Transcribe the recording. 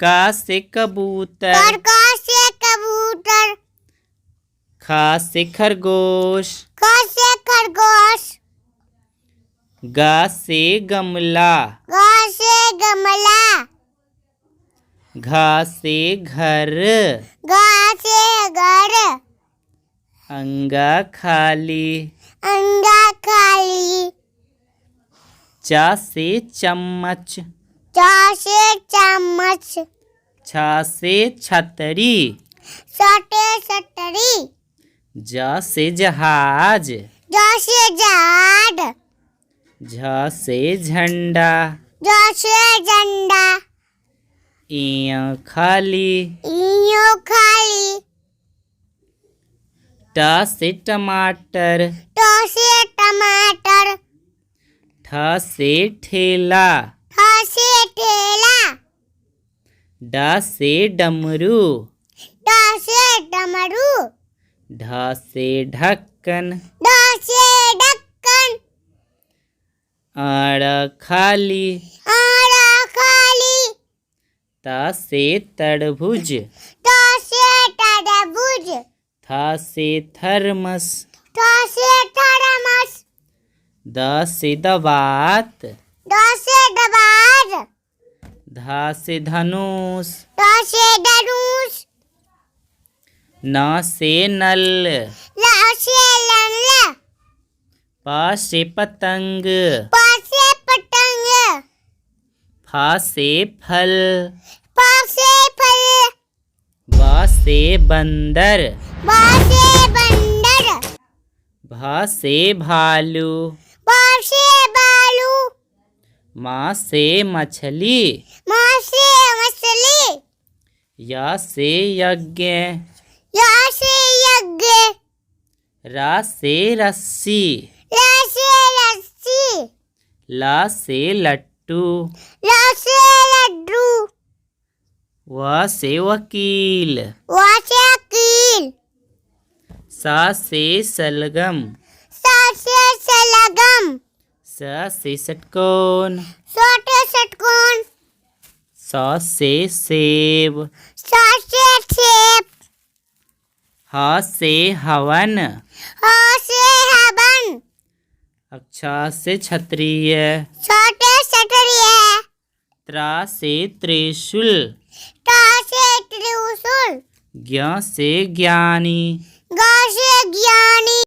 का से कबूतर। का से कबूतर। ख से खरगोश। ग से खरगोश। ग से गमला। ग से गमला। घ से घर। ग से घर। अंगा खाली। अंगा खाली। च से चम्मच। च से चम्मच। छ से छतरी। छोटे छतरी। ज से जहाज। ज से जहाज। झ से झंडा। ज से झंडा। इया खाली। इयो खाली। ट से टमाटर। ट से टमाटर। ठ से ठेला। ठ से ठेला। ड से डमरू। ड से डमरू। ढ से ढक्कन। ढ से ढक्कन। अड़ खाली। आड़ा खाली। त से तरबूज। त से तरबूज। थ से थर्मस। थ से थर्मस। द से दवात। द से दबाज। ध से धनुष। ध से धनुष। न से नल। ल से लल। प से पतंग। प से पतंग। फ से फल। फ से फल। ब से बंदर। ब से बंदर। भ से भालू। भ से भालू। म से मछली। म से मछली। य से यज्ञ। य से यज्ञ। र से रस्सी। ल से रस्सी। ल से लट्टू। ल से लड्डू। व से वकील। व से कील। स से सलगम। स से सलगम। स से षटकोण। छोटे षटकोण। स से सेब। स से सेब। ह से हवन। ह से हवन। क्ष से क्षत्रिय। छोटे क्षत्रिय। त्र से त्रिशूल। ट से त्रिशूल। ज्ञ से ज्ञानी। ग से ज्ञानी।